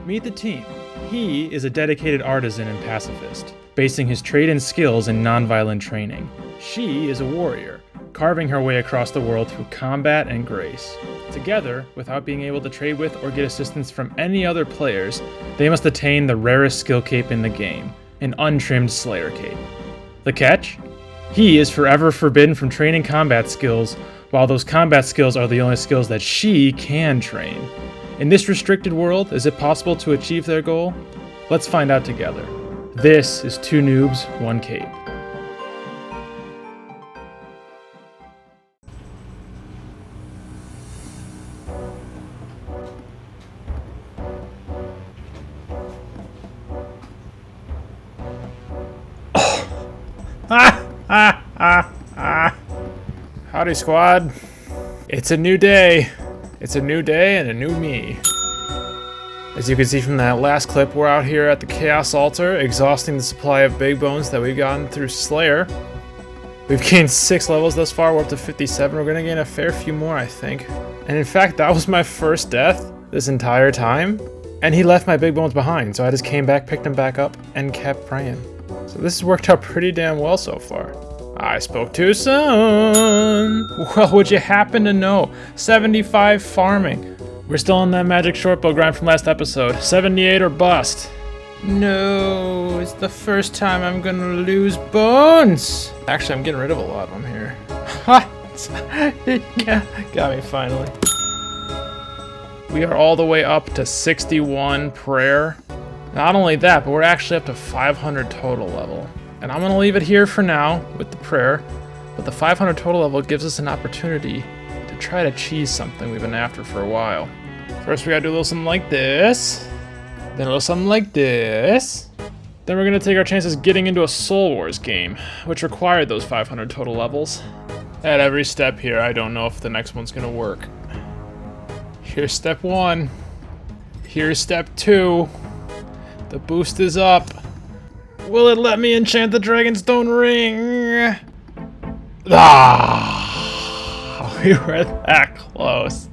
Meet the team. He is a dedicated artisan and pacifist, basing his trade and skills in non-violent training. She is a warrior, carving her way across the world through combat and grace. Together, without being able to trade with or get assistance from any other players, they must attain the rarest skill cape in the game, an untrimmed Slayer cape. The catch? He is forever forbidden from training combat skills, while those combat skills are the only skills that she can train. In this restricted world, is it possible to achieve their goal? Let's find out together. This is 2 Noobs, 1 Cape. Howdy, squad. It's a new day. It's a new day and a new me. As you can see from that last clip, we're out here at the Chaos Altar, exhausting the supply of big bones that we've gotten through Slayer. We've gained 6 levels thus far, we're up to 57. We're gonna gain a fair few more, I think. And in fact, that was my first death this entire time. And he left my big bones behind, so I just came back, picked him back up, and kept praying. So this has worked out pretty damn well so far. I spoke too soon. Well, would you happen to know? 75 farming. We're still on that magic shortbow grind from last episode. 78 or bust. No, it's the first time I'm gonna lose bones. Actually, I'm getting rid of a lot of them here. Ha! Got me finally. We are all the way up to 61 prayer. Not only that, but we're actually up to 500 total level. And I'm gonna leave it here for now with the prayer, but the 500 total level gives us an opportunity to try to cheese something we've been after for a while. First we gotta do a little something like this, then a little something like this. Then we're gonna take our chances getting into a Soul Wars game, which required those 500 total levels. At every step here, I don't know if the next one's gonna work. Here's step 1. Here's step 2. The boost is up. Will it let me enchant the Dragonstone ring? Ah, we were that close.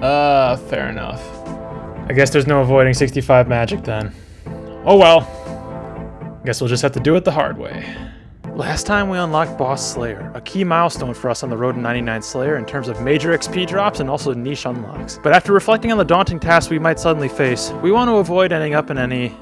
Fair enough. I guess there's no avoiding 65 magic then. Oh well. Guess we'll just have to do it the hard way. Last time we unlocked Boss Slayer, a key milestone for us on the road to 99 Slayer in terms of major XP drops and also niche unlocks. But after reflecting on the daunting tasks we might suddenly face, we want to avoid ending up in any,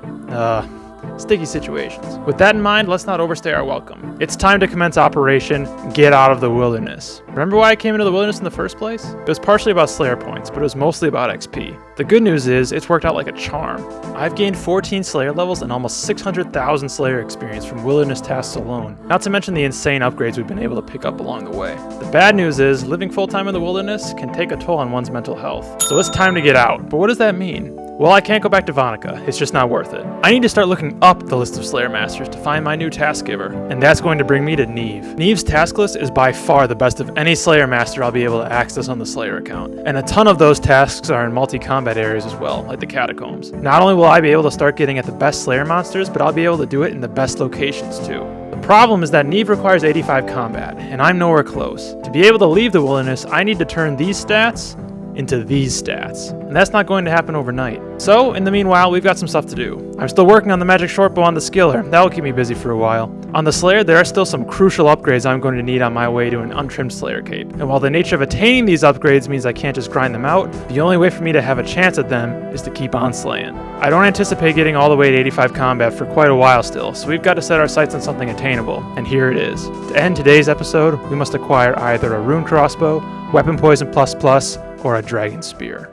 sticky situations. With that in mind, let's not overstay our welcome. It's time to commence Operation Get Out of the Wilderness. Remember why I came into the wilderness in the first place? It was partially about Slayer points, but it was mostly about XP. The good news is, it's worked out like a charm. I've gained 14 Slayer levels and almost 600,000 Slayer experience from wilderness tasks alone, not to mention the insane upgrades we've been able to pick up along the way. The bad news is, living full-time in the wilderness can take a toll on one's mental health. So it's time to get out. But what does that mean? Well, I can't go back to Vonica, it's just not worth it. I need to start looking up the list of Slayer Masters to find my new task giver, and that's going to bring me to Neve. Neve's task list is by far the best of any Slayer Master I'll be able to access on the Slayer account, and a ton of those tasks are in multi-combat areas as well, like the Catacombs. Not only will I be able to start getting at the best Slayer monsters, but I'll be able to do it in the best locations too. The problem is that Neve requires 85 combat, and I'm nowhere close. To be able to leave the wilderness, I need to turn these stats into these stats, and that's not going to happen overnight. So, in the meanwhile, we've got some stuff to do. I'm still working on the magic shortbow on the skiller. That'll keep me busy for a while. On the Slayer, there are still some crucial upgrades I'm going to need on my way to an untrimmed Slayer cape. And while the nature of attaining these upgrades means I can't just grind them out, the only way for me to have a chance at them is to keep on slaying. I don't anticipate getting all the way to 85 combat for quite a while still, so we've got to set our sights on something attainable, and here it is. To end today's episode, we must acquire either a rune crossbow, weapon poison ++, or a dragon spear.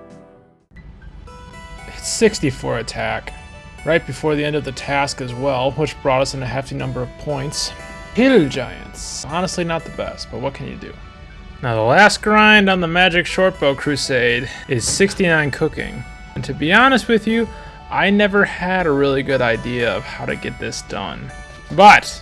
It's 64 attack, right before the end of the task as well, which brought us in a hefty number of points. Hill Giants. Honestly not the best, but what can you do? Now the last grind on the Magic Shortbow Crusade is 69 cooking. And to be honest with you, I never had a really good idea of how to get this done. But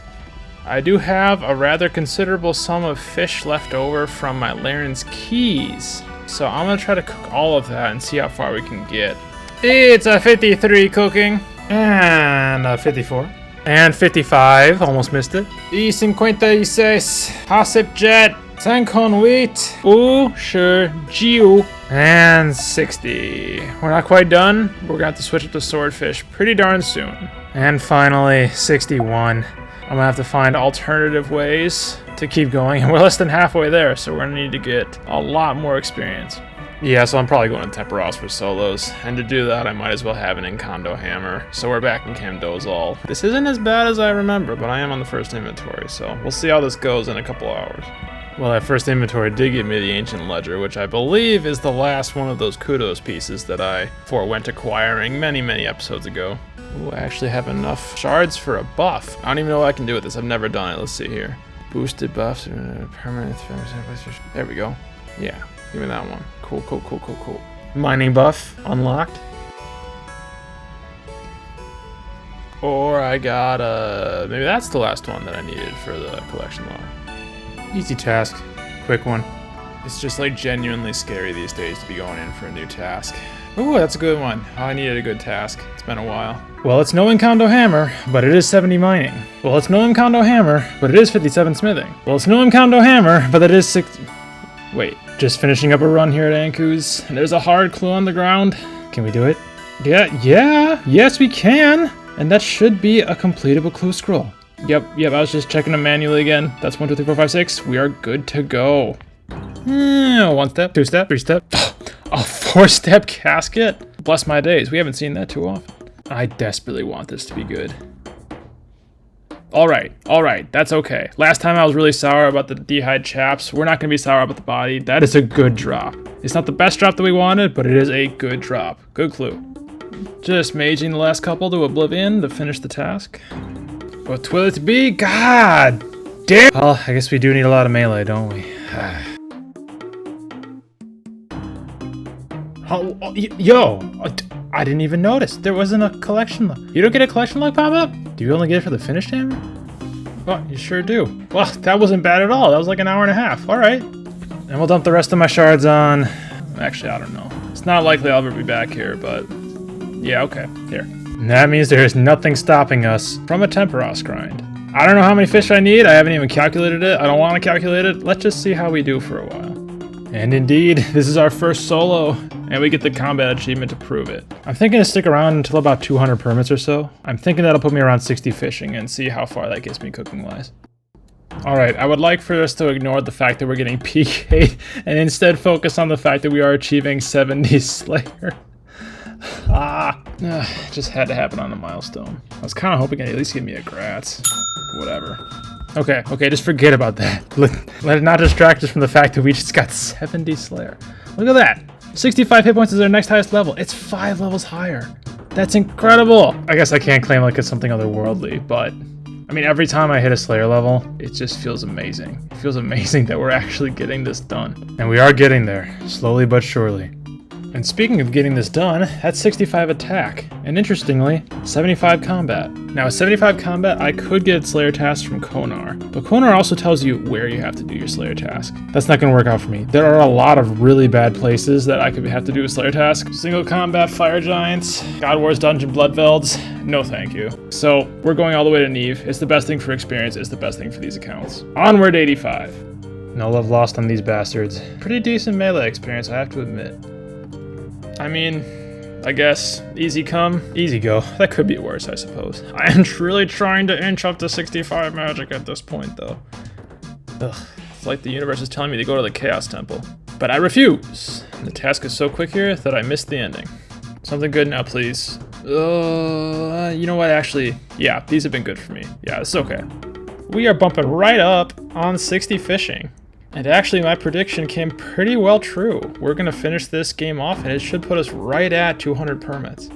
I do have a rather considerable sum of fish left over from my Laren's Keys. So I'm going to try to cook all of that and see how far we can get. It's a 53 cooking. And a 54. And 55. Almost missed it. Y 56. Hasip Jet. Sankon wheat. Ooh, sure. Jiu. And 60. We're not quite done. We're gonna have to switch up to swordfish pretty darn soon. And finally, 61. I'm gonna have to find alternative ways to keep going. And we're less than halfway there, so we're gonna need to get a lot more experience. Yeah, so I'm probably going to Tempoross for solos. And to do that, I might as well have an Inkondo hammer. So we're back in Camdozal. This isn't as bad as I remember, but I am on the first inventory, so we'll see how this goes in a couple hours. Well, that first inventory did give me the Ancient Ledger, which I believe is the last one of those kudos pieces that I forewent acquiring many episodes ago. Ooh, I actually have enough shards for a buff. I don't even know what I can do with this. I've never done it. Let's see here. Boosted buffs, permanent. There we go. Yeah, give me that one. Cool. Mining buff unlocked. Or I got maybe that's the last one that I needed for the collection log. Easy task, quick one. It's just like genuinely scary these days to be going in for a new task. Ooh, that's a good one. I needed a good task. It's been a while. Well, it's no Inkondo hammer, but it is 70 mining. Well, it's no Inkondo hammer, but it is 57 smithing. Well, it's no Inkondo hammer, but it is 60... Wait, just finishing up a run here at Anku's, and there's a hard clue on the ground. Can we do it? Yes we can! And that should be a completable clue scroll. Yep, I was just checking them manually again. That's 1, 2, 3, 4, 5, 6. We are good to go. 1 step, 2 step, 3 step. A 4-step casket? Bless my days, we haven't seen that too often. I desperately want this to be good. Alright, that's okay. Last time I was really sour about the D'hide chaps. We're not going to be sour about the body. That is a good drop. It's not the best drop that we wanted, but it is a good drop. Good clue. Just maging the last couple to oblivion to finish the task. What will it be? God damn! Well, I guess we do need a lot of melee, don't we? Yo! I didn't even notice. There wasn't a collection log. You don't get a collection log pop up? Do you only get it for the finished hammer? Oh, you sure do. Well, that wasn't bad at all. That was like an hour and a half. Alright. And we'll dump the rest of my shards on... Actually, I don't know. It's not likely I'll ever be back here, but... Yeah, okay. Here. And that means there is nothing stopping us from a Tempoross grind. I don't know how many fish I need. I haven't even calculated it. I don't want to calculate it. Let's just see how we do for a while. And indeed, this is our first solo, and we get the combat achievement to prove it. I'm thinking to stick around until about 200 permits or so. I'm thinking that'll put me around 60 fishing and see how far that gets me cooking-wise. Alright, I would like for us to ignore the fact that we're getting PK'd and instead focus on the fact that we are achieving 70 Slayer. Just had to happen on a milestone. I was kind of hoping it'd at least give me a Gratz. Whatever. Okay, just forget about that. Let it not distract us from the fact that we just got 70 Slayer. Look at that. 65 hit points is our next highest level. It's 5 levels higher. That's incredible. I guess I can't claim like it's something otherworldly, but I mean, every time I hit a Slayer level, it just feels amazing. It feels amazing that we're actually getting this done. And we are getting there, slowly but surely. And speaking of getting this done, that's 65 attack, and interestingly, 75 combat. Now with 75 combat, I could get Slayer tasks from Konar, but Konar also tells you where you have to do your Slayer task. That's not going to work out for me. There are a lot of really bad places that I could have to do a Slayer task. Single combat Fire Giants, God Wars Dungeon Bloodvelds, no thank you. So we're going all the way to Neve. It's the best thing for experience, it's the best thing for these accounts. Onward 85. No love lost on these bastards. Pretty decent melee experience, I have to admit. I mean, I guess, easy come, easy go. That could be worse, I suppose. I am truly trying to inch up to 65 magic at this point, though. Ugh, it's like the universe is telling me to go to the Chaos Temple. But I refuse! The task is so quick here that I missed the ending. Something good now, please. You know what, actually, yeah, these have been good for me. Yeah, it's okay. We are bumping right up on 60 fishing. And actually, my prediction came pretty well true. We're gonna finish this game off, and it should put us right at 200 permits.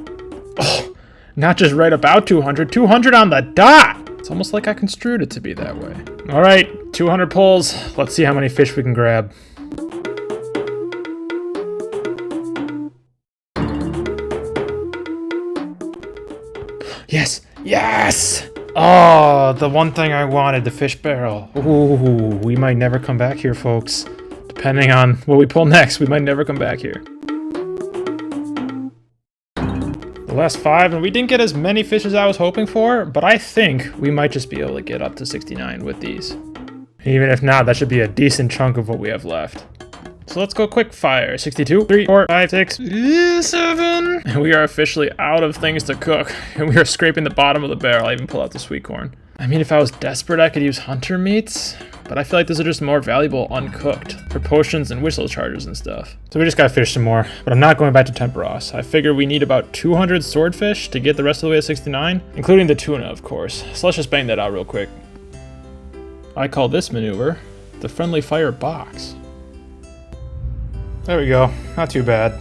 Oh, not just right about 200, 200 on the dot! It's almost like I construed it to be that way. All right, 200 pulls. Let's see how many fish we can grab. Yes, yes! Oh, the one thing I wanted, the fish barrel. Ooh, we might never come back here, folks. Depending on what we pull next, we might never come back here. The last 5, and we didn't get as many fish as I was hoping for, but I think we might just be able to get up to 69 with these. Even if not, that should be a decent chunk of what we have left. So let's go quick fire. 62, 3, 4, 5, 6, 7. And we are officially out of things to cook. And we are scraping the bottom of the barrel. I even pull out the sweet corn. I mean, if I was desperate, I could use hunter meats. But I feel like those are just more valuable uncooked for potions and whistle charges and stuff. So we just gotta fish some more. But I'm not going back to Tempoross. I figure we need about 200 swordfish to get the rest of the way to 69. Including the tuna, of course. So let's just bang that out real quick. I call this maneuver the friendly fire box. There we go. Not too bad.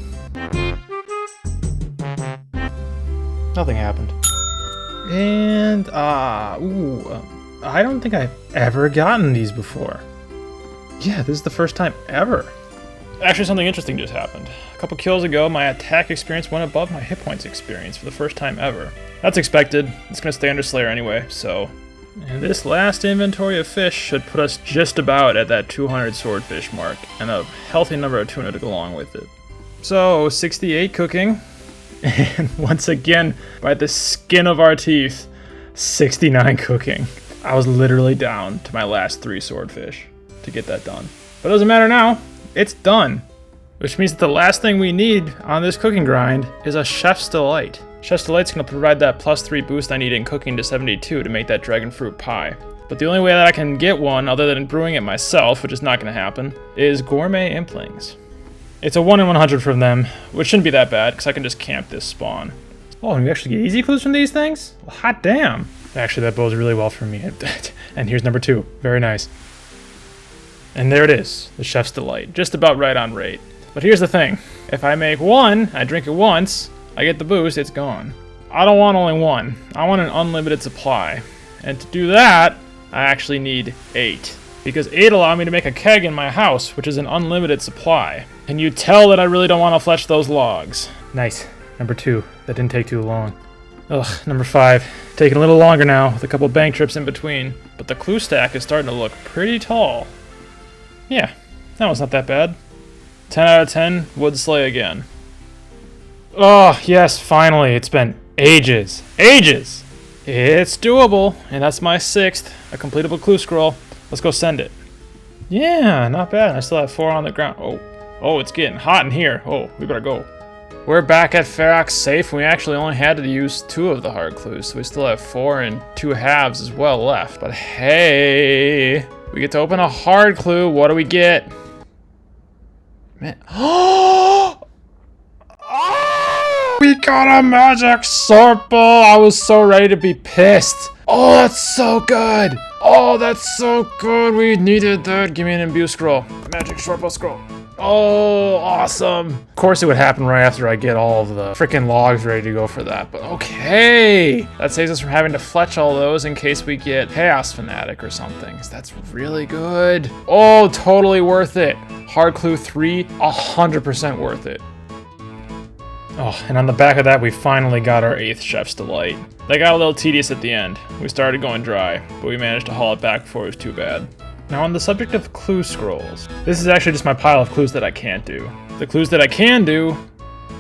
Nothing happened. And, I don't think I've ever gotten these before. Yeah, this is the first time ever. Actually, something interesting just happened. A couple kills ago, my attack experience went above my hit points experience for the first time ever. That's expected. It's gonna stay under Slayer anyway, so... And this last inventory of fish should put us just about at that 200 swordfish mark, and a healthy number of tuna to go along with it. So, 68 cooking, and once again, by the skin of our teeth, 69 cooking. I was literally down to my last 3 swordfish to get that done. But it doesn't matter now, it's done. Which means that the last thing we need on this cooking grind is a Chef's Delight. Chef's Delight's gonna provide that +3 boost I need in cooking to 72 to make that dragon fruit pie. But the only way that I can get one, other than brewing it myself, which is not gonna happen, is gourmet implings. It's a 1 in 100 from them, which shouldn't be that bad, because I can just camp this spawn. Oh, and you actually get easy clues from these things? Well, hot damn! Actually, that bodes really well for me. And here's number 2. Very nice. And there it is, the Chef's Delight. Just about right on rate. But here's the thing. If I make 1, I drink it once, I get the boost, it's gone. I don't want only 1. I want an unlimited supply. And to do that, I actually need 8. Because 8 allow me to make a keg in my house, which is an unlimited supply. Can you tell that I really don't want to fletch those logs? Nice. Number 2. That didn't take too long. Ugh, number 5. Taking a little longer now, with a couple bank trips in between. But the clue stack is starting to look pretty tall. Yeah, that one's not that bad. 10 out of 10, would slay again. Oh, yes, finally. It's been ages. Ages! It's doable, and that's my 6th, a completable clue scroll. Let's go send it. Yeah, not bad. I still have 4 on the ground. Oh, it's getting hot in here. Oh, we better go. We're back at Ferox safe, and we actually only had to use 2 of the hard clues, so we still have 4 and 2 halves as well left. But hey, we get to open a hard clue. What do we get? Man. We got a magic Sorple! I was so ready to be pissed. Oh, that's so good! Oh, that's so good! We needed that. Give me an Imbue scroll. Magic Sorple scroll. Oh, awesome! Of course it would happen right after I get all of the freaking logs ready to go for that, but okay! That saves us from having to fletch all those in case we get Chaos Fanatic or something. That's really good. Oh, totally worth it. Hard clue 3, 100% worth it. Oh, and on the back of that, we finally got our 8th Chef's Delight. They got a little tedious at the end. We started going dry, but we managed to haul it back before it was too bad. Now on the subject of clue scrolls, this is actually just my pile of clues that I can't do. The clues that I can do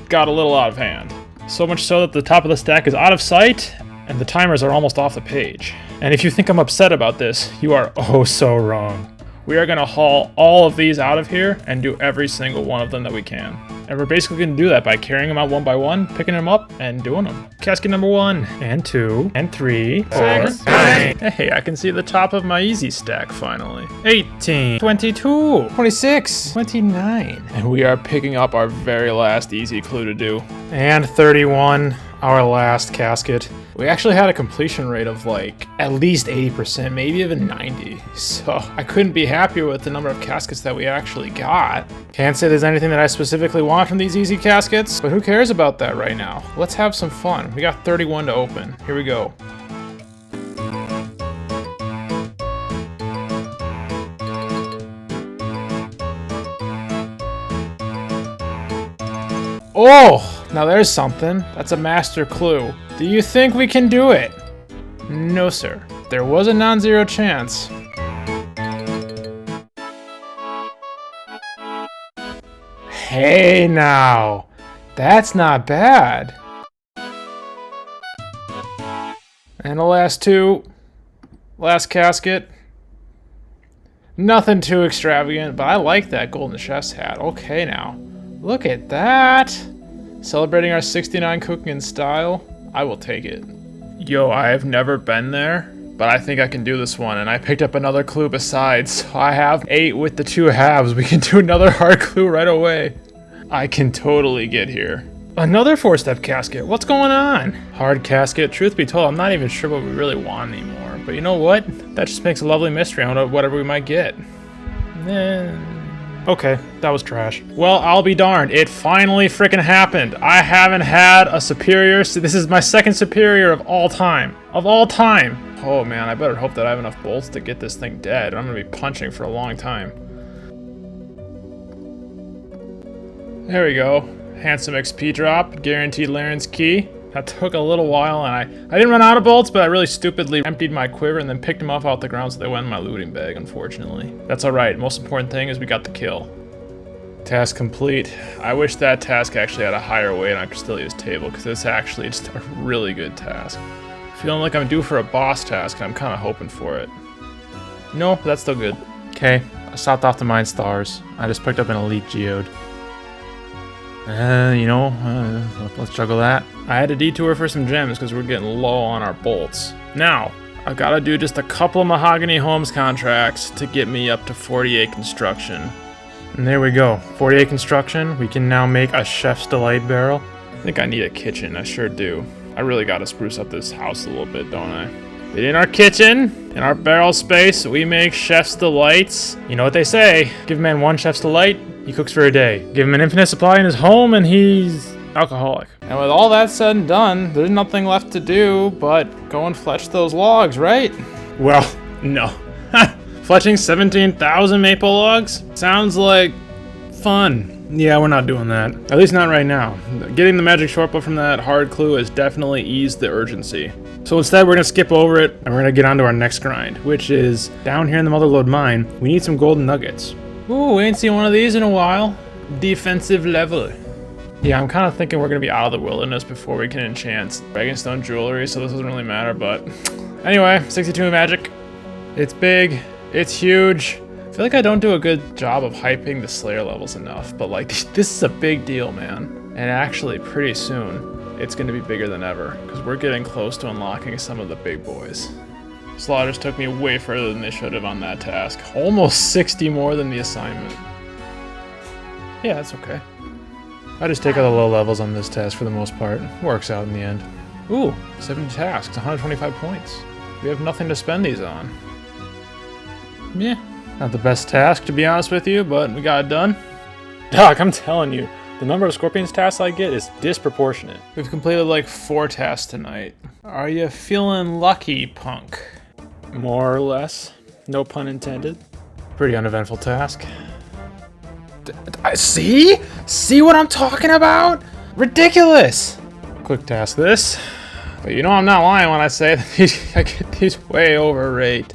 got a little out of hand. So much so that the top of the stack is out of sight, and the timers are almost off the page. And if you think I'm upset about this, you are oh so wrong. We are gonna haul all of these out of here and do every single one of them that we can. And we're basically gonna do that by carrying them out one by one, picking them up, and doing them. Casket number 1, and 2, and 3, 4, 9. Hey, I can see the top of my easy stack finally. 18, 22, 26, 29. And we are picking up our very last easy clue to do. And 31, our last casket. We actually had a completion rate of like at least 80%, maybe even 90. So I couldn't be happier with the number of caskets that we actually got. Can't say there's anything that I specifically want from these easy caskets, but who cares about that right now? Let's have some fun. We got 31 to open. Here we go. Oh, now there's something. That's a master clue. Do you think we can do it? No, sir. There was a non-zero chance. Hey now, that's not bad. And the last 2, last casket. Nothing too extravagant, but I like that golden chef's hat. Okay now. Look at that! Celebrating our 69 cooking in style. I will take it. Yo, I have never been there, but I think I can do this one, and I picked up another clue besides. So I have 8 with the 2 halves. We can do another hard clue right away. I can totally get here. Another 4-step casket. What's going on? Hard casket. Truth be told, I'm not even sure what we really want anymore. But you know what? That just makes a lovely mystery on whatever we might get. Okay, that was trash. Well, I'll be darned. It finally freaking happened. I haven't had a superior. So this is my second superior of all time. Of all time. Oh man, I better hope that I have enough bolts to get this thing dead. I'm gonna be punching for a long time. There we go. Handsome XP drop, guaranteed Laren's key. That took a little while, and I didn't run out of bolts, but I really stupidly emptied my quiver and then picked them off out the ground, so they went in my looting bag, unfortunately. That's alright. Most important thing is we got the kill. Task complete. I wish that task actually had a higher weight and I could still use table, because it's actually just a really good task. Feeling like I'm due for a boss task, and I'm kind of hoping for it. No, but that's still good. Okay, I stopped off to mine stars. I just picked up an elite geode. Let's juggle that. I had a detour for some gems because we're getting low on our bolts. Now, I've got to do just a couple of Mahogany Homes contracts to get me up to 48 construction. And there we go, 48 construction. We can now make a Chef's Delight barrel. I think I need a kitchen, I sure do. I really got to spruce up this house a little bit, don't I? But in our kitchen, in our barrel space, we make Chef's Delights. You know what they say, give a man one Chef's Delight, he cooks for a day. Give him an infinite supply in his home and he's alcoholic. And with all that said and done, there's nothing left to do but go and fletch those logs, right? Well, no. Fletching 17,000 maple logs? Sounds like fun. Yeah, we're not doing that. At least not right now. Getting the magic shortbow from that hard clue has definitely eased the urgency. So instead, we're gonna skip over it and we're gonna get on to our next grind, which is down here in the Motherlode mine. We need some golden nuggets. Ooh, we ain't seen one of these in a while. Defensive level. Yeah, I'm kind of thinking we're gonna be out of the wilderness before we can enchant Dragonstone jewelry, so this doesn't really matter, but anyway, 62 magic. It's big, it's huge. I feel like I don't do a good job of hyping the Slayer levels enough, but like, this is a big deal, man. And actually, pretty soon, it's gonna be bigger than ever, because we're getting close to unlocking some of the big boys. Slaughters took me way further than they should have on that task. Almost 60 more than the assignment. Yeah, that's okay. I just take out the low levels on this task for the most part. Works out in the end. Ooh, 70 tasks, 125 points. We have nothing to spend these on. Yeah, not the best task to be honest with you, but we got it done. Doc, I'm telling you, the number of Scorpions tasks I get is disproportionate. We've completed like 4 tasks tonight. Are you feeling lucky, punk? More or less. No pun intended. Pretty uneventful task. See? See what I'm talking about? Ridiculous! Quick task this. But you know I'm not lying when I say that I get these way overrated.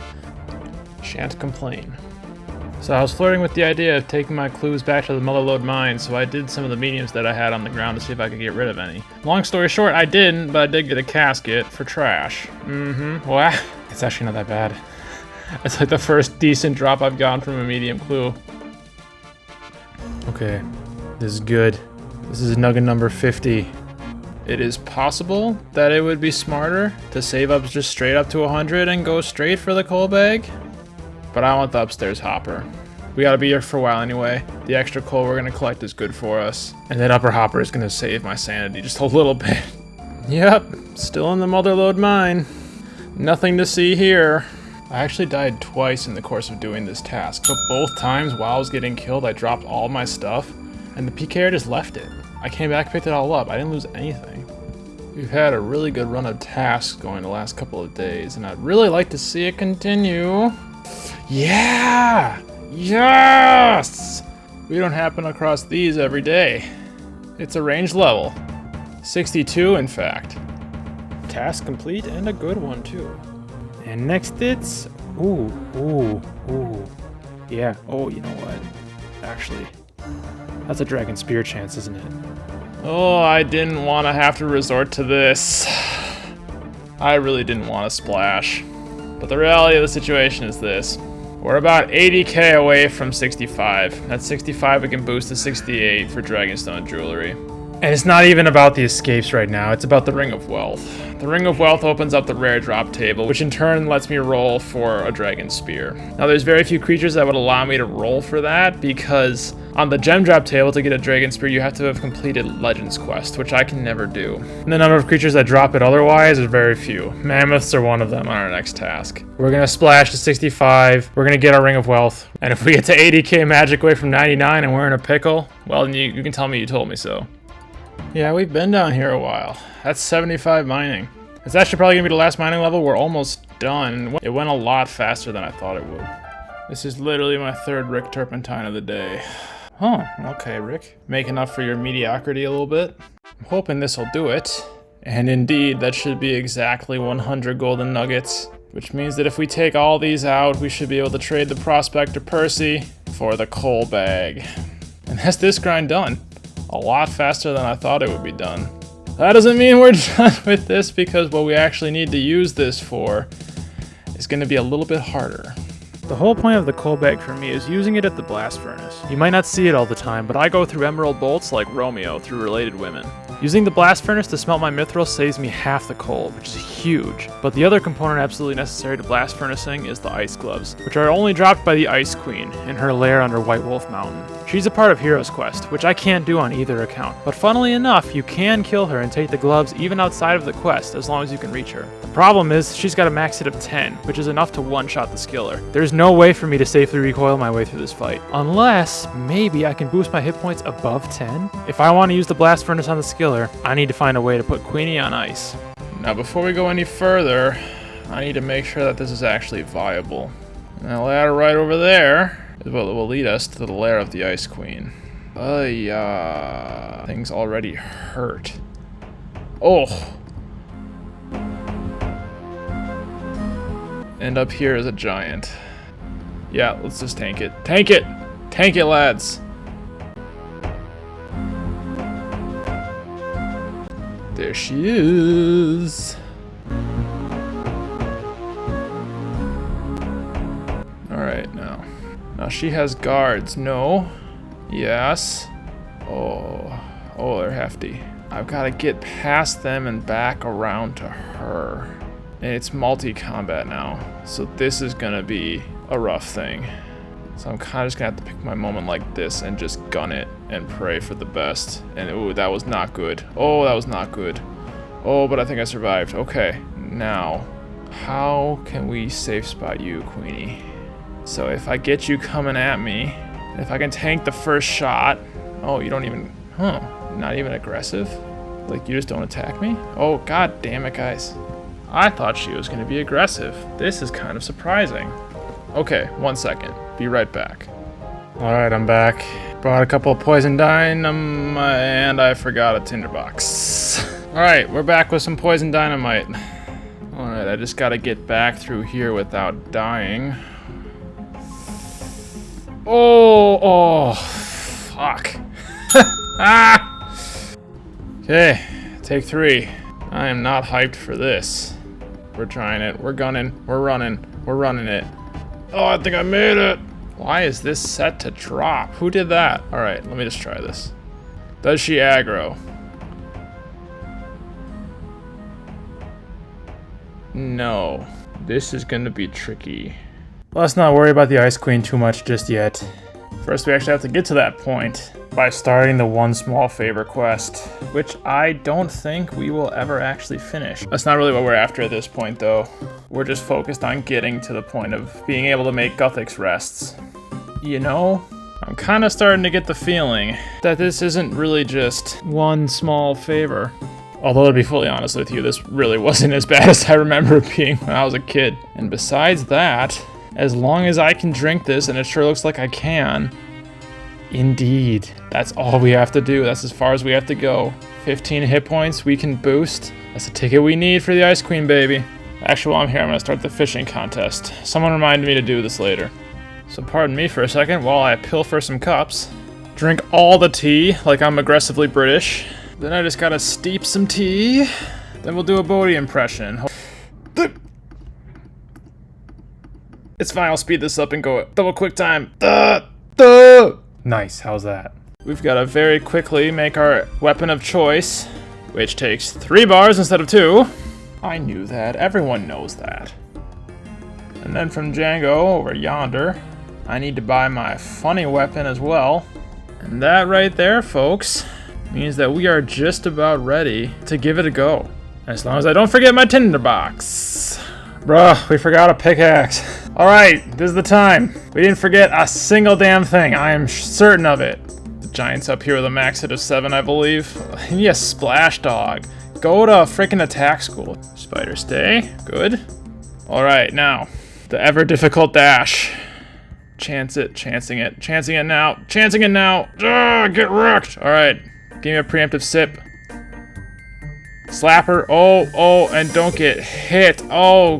Shan't complain. So I was flirting with the idea of taking my clues back to the Motherlode mine, so I did some of the mediums that I had on the ground to see if I could get rid of any. Long story short, I didn't, but I did get a casket for trash. Well, it's actually not that bad. It's like the first decent drop I've gotten from a medium clue. Okay, this is good. This is nugget number 50. It is possible that it would be smarter to save up just straight up to 100 and go straight for the coal bag. But I want the upstairs hopper. We gotta be here for a while anyway. The extra coal we're gonna collect is good for us. And that upper hopper is gonna save my sanity just a little bit. Yep, still in the Motherlode mine. Nothing to see here. I actually died twice in the course of doing this task, but both times while I was getting killed, I dropped all my stuff, and the PKer just left it. I came back, picked it all up. I didn't lose anything. We've had a really good run of tasks going the last couple of days, and I'd really like to see it continue. Yeah! Yes! We don't happen across these every day. It's a ranged level. 62, in fact. Task complete, and a good one, too. And next it's... Ooh. Yeah, oh, you know what? Actually, that's a Dragon Spear chance, isn't it? Oh, I didn't want to have to resort to this. I really didn't want to splash. But the reality of the situation is this. We're about 80k away from 65. At 65, we can boost to 68 for Dragonstone Jewelry. And it's not even about the escapes right now, it's about the Ring of Wealth. The Ring of Wealth opens up the rare drop table, which in turn lets me roll for a Dragon Spear. Now there's very few creatures that would allow me to roll for that, because on the gem drop table to get a Dragon Spear you have to have completed Legends Quest, which I can never do. And the number of creatures that drop it otherwise is very few. Mammoths are one of them on our next task. We're gonna splash to 65, we're gonna get our Ring of Wealth, and if we get to 80k magic away from 99 and we're in a pickle, well then you can tell me you told me so. Yeah, we've been down here a while. That's 75 mining. It's actually probably gonna be the last mining level. We're almost done. It went a lot faster than I thought it would. This is literally my third Rick Turpentine of the day. Huh, okay, Rick. Making up for your mediocrity a little bit. I'm hoping this'll do it. And indeed, that should be exactly 100 golden nuggets. Which means that if we take all these out, we should be able to trade the Prospector Percy for the coal bag. And that's this grind done. A lot faster than I thought it would be done. That doesn't mean we're done with this, because what we actually need to use this for is going to be a little bit harder. The whole point of the coal bag for me is using it at the blast furnace. You might not see it all the time, but I go through emerald bolts like Romeo through related women. Using the blast furnace to smelt my mithril saves me half the coal, which is huge. But the other component absolutely necessary to blast furnacing is the ice gloves, which are only dropped by the Ice Queen in her lair under White Wolf Mountain. She's a part of Hero's Quest, which I can't do on either account. But funnily enough, you can kill her and take the gloves even outside of the quest, as long as you can reach her. The problem is, she's got a max hit of 10, which is enough to one-shot the skiller. There's no way for me to safely recoil my way through this fight. Unless, maybe I can boost my hit points above 10? If I want to use the blast furnace on the skiller, I need to find a way to put Queenie on ice. Now before we go any further, I need to make sure that this is actually viable. And that ladder right over there is what will lead us to the lair of the Ice Queen. Yeah, things already hurt. Oh! And up here is a giant. Yeah, let's just tank it. Tank it! Tank it, lads! There she is. Alright, now. Now she has guards. No. Yes. Oh, they're hefty. I've got to get past them and back around to her. And it's multi-combat now. So this is gonna be a rough thing. So I'm kind of just gonna have to pick my moment like this and just gun it and pray for the best. And ooh, that was not good. Oh, that was not good. Oh, but I think I survived. Okay, now, how can we safe spot you, Queenie? So if I get you coming at me, if I can tank the first shot. Oh, you don't even, not even aggressive? Like you just don't attack me? Oh, god damn it, guys. I thought she was gonna be aggressive. This is kind of surprising. Okay, 1 second. Be right back. Alright, I'm back. Brought a couple of poison dynamite, and I forgot a tinderbox. Alright, we're back with some poison dynamite. Alright, I just gotta get back through here without dying. Oh, fuck. Ah! Okay, take 3. I am not hyped for this. We're trying it, we're gunning, we're running it. Oh, I think I made it. Why is this set to drop? Who did that? All right, let me just try this. Does she aggro? No. This is gonna be tricky. Let's not worry about the Ice Queen too much just yet. First, we actually have to get to that point by starting the one small favor quest, which I don't think we will ever actually finish. That's not really what we're after at this point, though. We're just focused on getting to the point of being able to make Guthix rests. You know, I'm kind of starting to get the feeling that this isn't really just one small favor. Although, to be fully honest with you, this really wasn't as bad as I remember it being when I was a kid. And besides that, as long as I can drink this, and it sure looks like I can, indeed, that's all we have to do. That's as far as we have to go. 15 hit points we can boost. That's the ticket we need for the Ice Queen, baby. Actually, while I'm here, I'm gonna start the fishing contest. Someone reminded me to do this later. So pardon me for a second while I pilfer some cups. Drink all the tea, like I'm aggressively British. Then I just gotta steep some tea. Then we'll do a Bodhi impression. It's fine, I'll speed this up and go double quick time. Nice, how's that? We've got to very quickly make our weapon of choice, which takes 3 bars instead of 2. I knew that, everyone knows that. And then from Django over yonder, I need to buy my funny weapon as well. And that right there, folks, means that we are just about ready to give it a go. As long as I don't forget my tinderbox. Bruh, we forgot a pickaxe. Alright, this is the time. We didn't forget a single damn thing. I am certain of it. The giant's up here with a max hit of 7, I believe. Yes, Splash Dog. Go to frickin' attack school. Spider stay. Good. Alright, now. The ever difficult dash. Chance it, chancing it, chancing it now, chancing it now. Get wrecked. Alright, give me a preemptive sip. Slapper. Oh, and don't get hit. Oh,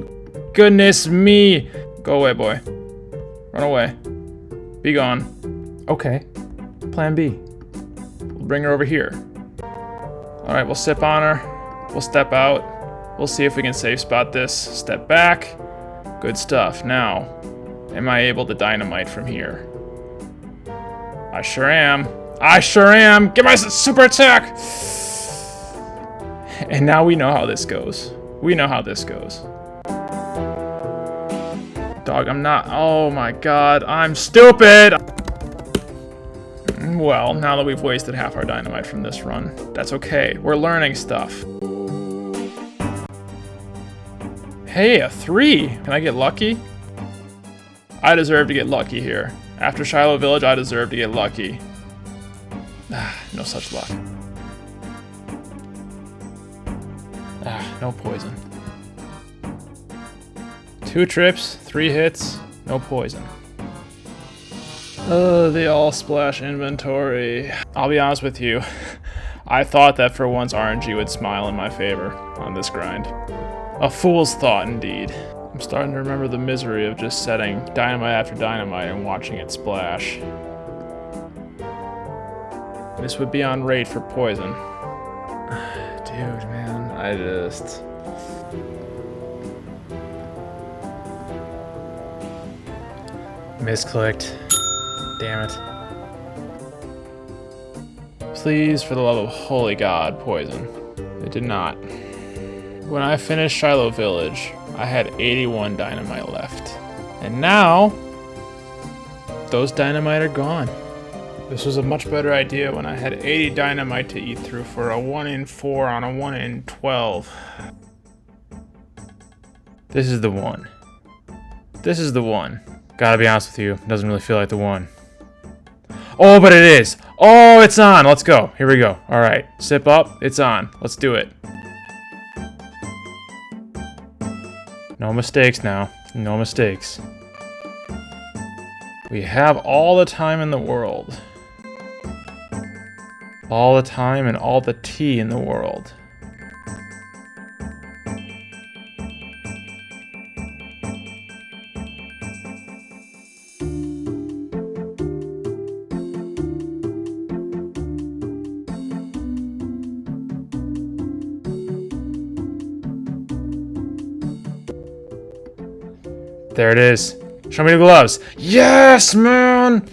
goodness me. Go away, boy. Run away. Be gone. Okay. Plan B. We'll bring her over here. Alright, we'll sip on her. We'll step out. We'll see if we can safe spot this. Step back. Good stuff. Now, am I able to dynamite from here? I sure am. I sure am. Get my super attack. And now we know how this goes. We know how this goes. Dog, I'm not. Oh my god, I'm stupid. Well, now that we've wasted half our dynamite from this run, that's okay. We're learning stuff. Hey, a 3! Can I get lucky? I deserve to get lucky here. After Shiloh Village, I deserve to get lucky. No such luck. No poison. 2 trips, 3 hits, no poison. The all splash inventory. I'll be honest with you. I thought that for once RNG would smile in my favor on this grind. A fool's thought, indeed. I'm starting to remember the misery of just setting dynamite after dynamite and watching it splash. This would be on rate for poison. Dude, man, I just... misclicked. Damn it. Please, for the love of holy god, poison. It did not. When I finished Shiloh Village, I had 81 dynamite left. And now, those dynamite are gone. This was a much better idea when I had 80 dynamite to eat through for a 1 in 4 on a 1 in 12. This is the one. This is the one. Gotta be honest with you, it doesn't really feel like the one. Oh, but it is! Oh, it's on! Let's go. Here we go. Alright, sip up. It's on. Let's do it. No mistakes now. No mistakes. We have all the time in the world. All the time and all the tea in the world. There it is. Show me the gloves. Yes, man!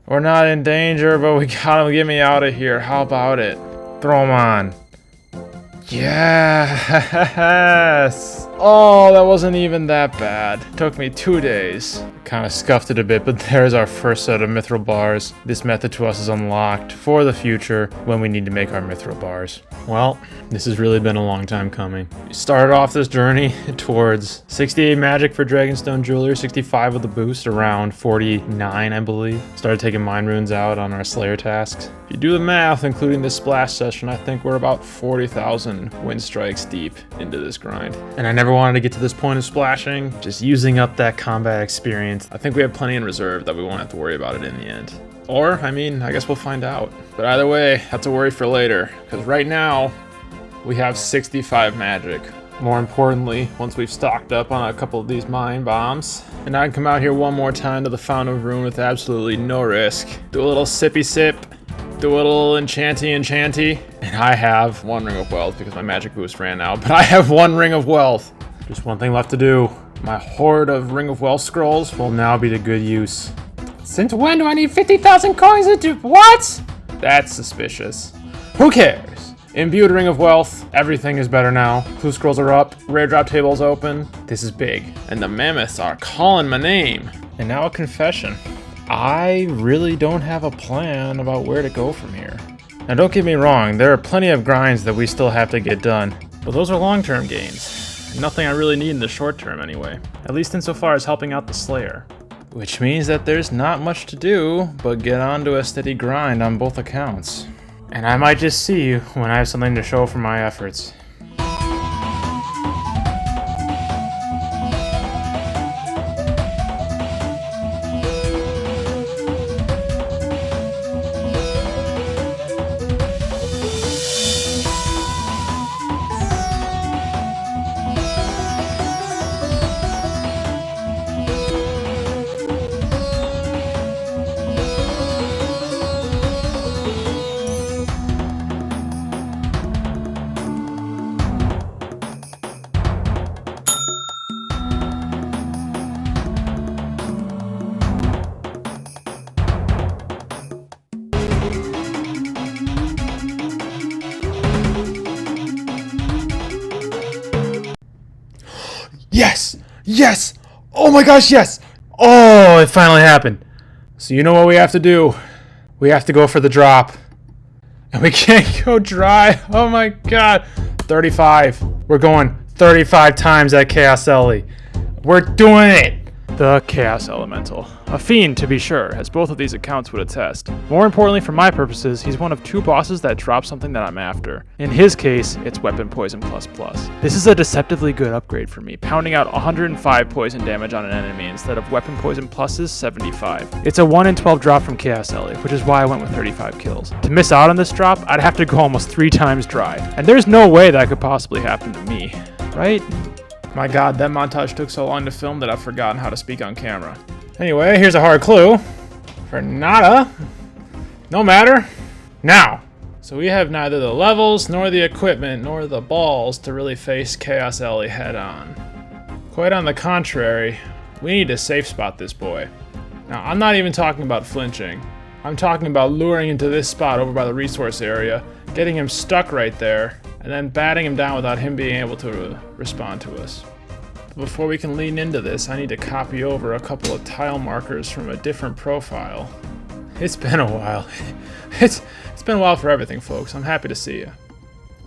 We're not in danger, but we gotta get me out of here. How about it? Throw them on. Yes! Oh, that wasn't even that bad. Took me 2 days. Kind of scuffed it a bit, but there's our first set of mithril bars. This method to us is unlocked for the future when we need to make our mithril bars. Well, this has really been a long time coming. We started off this journey towards 68 magic for Dragonstone Jewelry, 65 with the boost, around 49, I believe. Started taking Mind Runes out on our Slayer tasks. If you do the math, including this splash session, I think we're about 40,000 wind strikes deep into this grind. And I never wanted to get to this point of splashing, just using up that combat experience. I think we have plenty in reserve that we won't have to worry about it in the end. Or, I mean, I guess we'll find out. But either way, that's a worry for later, because right now, we have 65 magic. More importantly, once we've stocked up on a couple of these mine bombs, and I can come out here one more time to the Fountain of Ruin with absolutely no risk. Do a little sippy sip, do a little enchanty, and I have 1 ring of wealth because my magic boost ran out, but I have 1 ring of wealth. Just one thing left to do. My hoard of Ring of Wealth scrolls will now be to good use. Since when do I need 50,000 coins to do what? That's suspicious. Who cares? Imbued Ring of Wealth, everything is better now. Clue scrolls are up, rare drop tables open. This is big, and the mammoths are calling my name. And now a confession. I really don't have a plan about where to go from here. Now don't get me wrong, there are plenty of grinds that we still have to get done, but those are long-term gains. And nothing I really need in the short term anyway, at least insofar as helping out the Slayer. Which means that there's not much to do but get onto a steady grind on both accounts. And I might just see you when I have something to show for my efforts. Yes! Yes! Oh my gosh, yes! Oh, it finally happened. So you know what we have to do? We have to go for the drop. And we can't go dry. Oh my god. 35. We're going 35 times that Chaos Ellie. We're doing it! The Chaos Elemental. A fiend, to be sure, as both of these accounts would attest. More importantly for my purposes, he's one of 2 bosses that drop something that I'm after. In his case, it's Weapon Poison++. This is a deceptively good upgrade for me, pounding out 105 poison damage on an enemy instead of Weapon Poison Plus's 75. It's a 1 in 12 drop from Chaos Ellie, which is why I went with 35 kills. To miss out on this drop, I'd have to go almost 3 times dry. And there's no way that could possibly happen to me, right? My god, that montage took so long to film that I've forgotten how to speak on camera. Anyway, here's a hard clue. For nada. No matter. Now. So we have neither the levels, nor the equipment, nor the balls to really face Chaos Ellie head on. Quite on the contrary, we need to safe spot this boy. Now, I'm not even talking about flinching. I'm talking about luring into this spot over by the resource area, getting him stuck right there, and then batting him down without him being able to respond to us. But before we can lean into this, I need to copy over a couple of tile markers from a different profile. It's been a while. It's been a while for everything, folks. I'm happy to see you.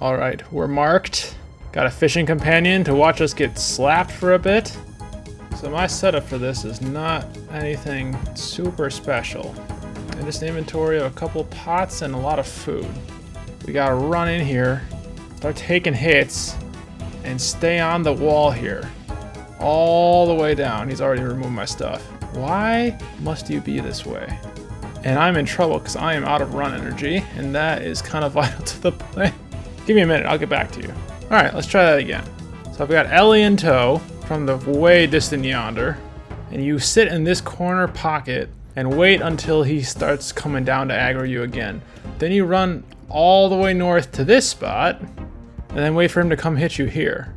Alright, we're marked. Got a fishing companion to watch us get slapped for a bit. So my setup for this is not anything super special. I just inventory of a couple pots and a lot of food. We gotta run in here, start taking hits, and stay on the wall here. All the way down. He's already removed my stuff. Why must you be this way? And I'm in trouble because I am out of run energy, and that is kind of vital to the play. Give me a minute, I'll get back to you. Alright, let's try that again. So I've got Ellie in tow from the way distant yonder, and you sit in this corner pocket and wait until he starts coming down to aggro you again. Then you run all the way north to this spot, and then wait for him to come hit you here.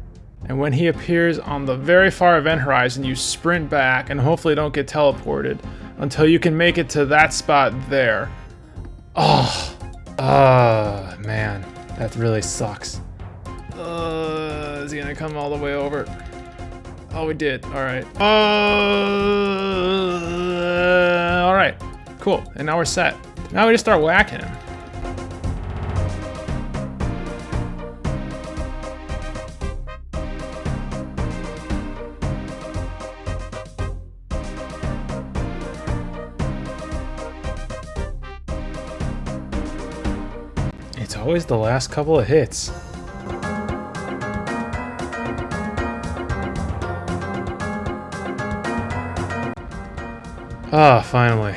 And when he appears on the very far event horizon, you sprint back and hopefully don't get teleported until you can make it to that spot there. Oh, man, that really sucks. Is he gonna come all the way over? Oh, we did. All right. All right. Cool. And now we're set. Now we just start whacking him. It's always the last couple of hits. Ah, finally.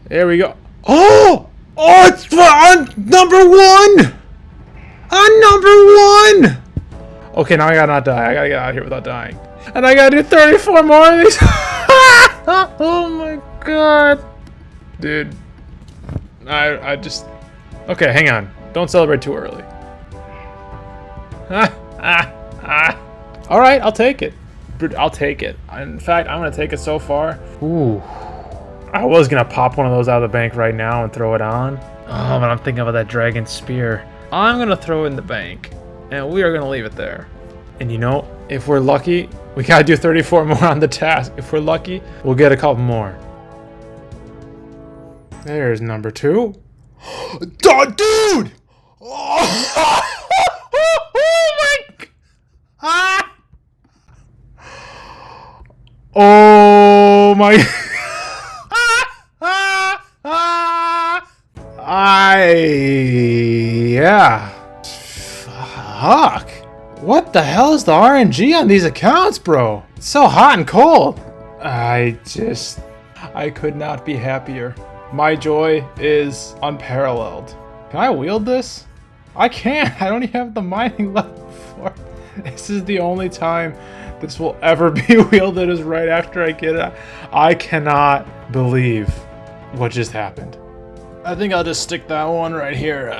There we go. Oh! Oh, it's on number 1! On number 1! Okay, now I gotta not die. I gotta get out of here without dying. And I gotta do 34 more of these. Oh my god. Dude. I just... Okay, hang on. Don't celebrate too early. Alright, I'll take it. I'll take it. In fact, I'm gonna take it so far. Ooh. I was gonna pop one of those out of the bank right now and throw it on. Oh, but I'm thinking about that dragon spear. I'm gonna throw it in the bank, and we are gonna leave it there. And you know, if we're lucky, we gotta do 34 more on the task. If we're lucky, we'll get a couple more. There's number 2. Dude! Oh my! Oh my! Yeah. Fuck. What the hell is the RNG on these accounts, bro? It's so hot and cold. I could not be happier. My joy is unparalleled. Can I wield this? I can't. I don't even have the mining level for it. This is the only time this will ever be wielded, is right after I get it. I cannot believe what just happened. I think I'll just stick that one right here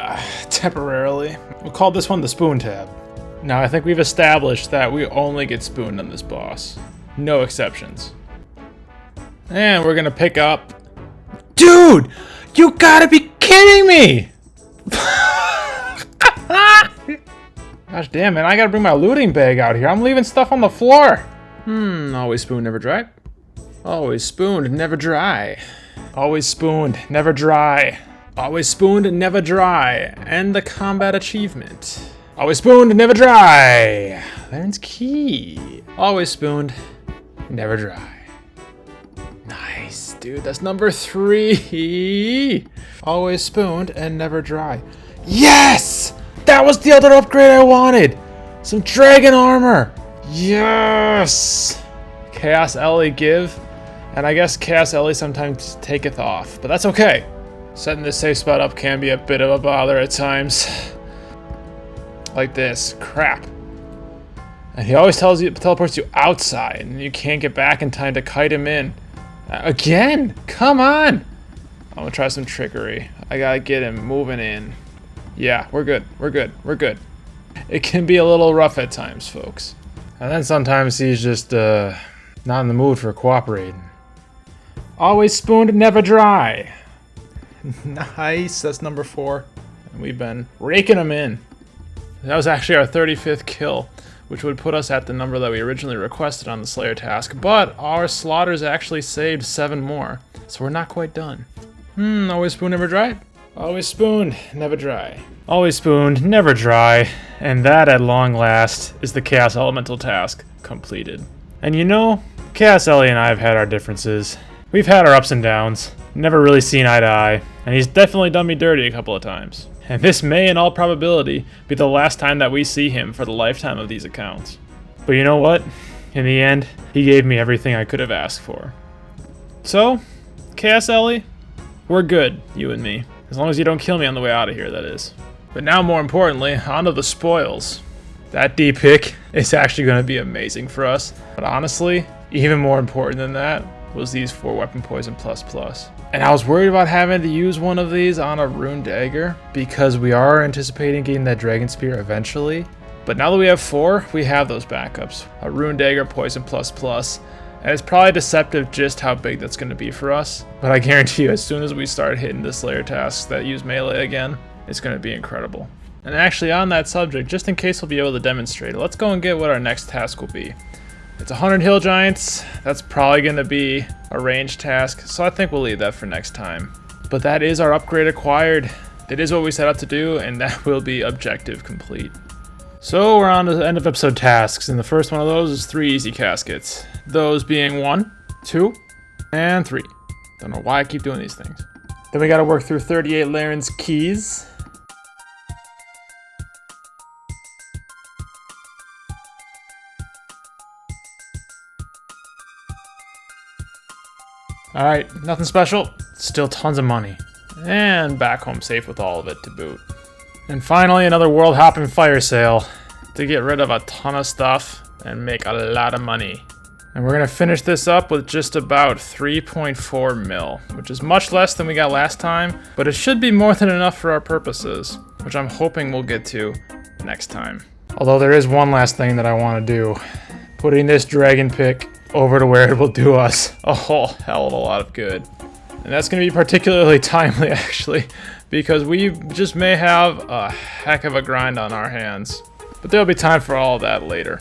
temporarily. We'll call this one the spoon tab. Now I think we've established that we only get spooned on this boss. No exceptions. And we're gonna pick up... Dude! You gotta be kidding me! Gosh damn it, I gotta bring my looting bag out here. I'm leaving stuff on the floor. Always spoon, never dry. Always spooned, never dry. Always spooned, never dry. Always spooned, never dry. And the combat achievement. Always spooned, never dry. There's key. Always spooned, never dry. Nice, dude. That's number 3. Always spooned and never dry. Yes! That was the other upgrade I wanted. Some dragon armor. Yes! Chaos Ellie give. And I guess Chaos Ellie sometimes taketh off, but that's okay. Setting this safe spot up can be a bit of a bother at times. Like this. Crap. And he always teleports you outside, and you can't get back in time to kite him in. Again? Come on! I'm gonna try some trickery. I gotta get him moving in. Yeah, we're good. We're good. We're good. It can be a little rough at times, folks. And then sometimes he's just, not in the mood for cooperating. Always spooned, never dry. Nice, that's number 4. And we've been raking them in. That was actually our 35th kill, which would put us at the number that we originally requested on the Slayer task, but our slaughters actually saved 7 more, so we're not quite done. Always spooned, never dry? Always spooned, never dry. Always spooned, never dry. And that, at long last, is the Chaos Elemental task completed. And you know, Chaos Ellie and I have had our differences. We've had our ups and downs, never really seen eye to eye, and he's definitely done me dirty a couple of times. And this may, in all probability, be the last time that we see him for the lifetime of these accounts. But you know what? In the end, he gave me everything I could have asked for. So, Chaos Ellie, we're good, you and me. As long as you don't kill me on the way out of here, that is. But now, more importantly, onto the spoils. That D pick is actually going to be amazing for us. But honestly, even more important than that was these 4 weapon poison ++. And I was worried about having to use one of these on a rune dagger because we are anticipating getting that dragon spear eventually. But now that we have 4, we have those backups. A rune dagger, poison ++. And it's probably deceptive just how big that's going to be for us. But I guarantee you, as soon as we start hitting the Slayer tasks that use melee again, it's going to be incredible. And actually, on that subject, just in case we'll be able to demonstrate it, let's go and get what our next task will be. It's 100 hill giants. That's probably going to be a ranged task, so I think we'll leave that for next time. But that is our upgrade acquired. It is what we set out to do, and that will be objective complete. So we're on to the end of episode tasks, and the first one of those is 3 easy caskets. Those being 1, 2, and 3. Don't know why I keep doing these things. Then we gotta work through 38 Laren's keys. Alright, nothing special. Still tons of money. And back home safe with all of it to boot. And finally, another world hopping fire sale to get rid of a ton of stuff and make a lot of money. And we're gonna finish this up with just about 3.4 mil, which is much less than we got last time, but it should be more than enough for our purposes, which I'm hoping we'll get to next time. Although there is one last thing that I want to do putting this dragon pick over to where it will do us a whole hell of a lot of good. And that's going to be particularly timely, actually, because we just may have a heck of a grind on our hands. But there'll be time for all of that later.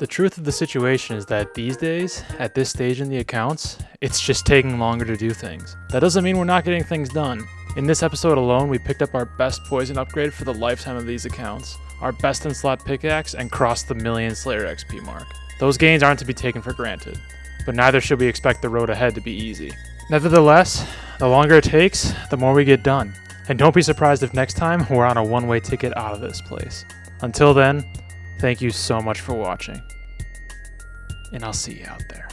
The truth of the situation is that these days, at this stage in the accounts, it's just taking longer to do things. That doesn't mean we're not getting things done. In this episode alone, we picked up our best poison upgrade for the lifetime of these accounts, our best in slot pickaxe, and crossed the million Slayer XP mark. Those gains aren't to be taken for granted, but neither should we expect the road ahead to be easy. Nevertheless, the longer it takes, the more we get done. And don't be surprised if next time we're on a one-way ticket out of this place. Until then, thank you so much for watching. And I'll see you out there.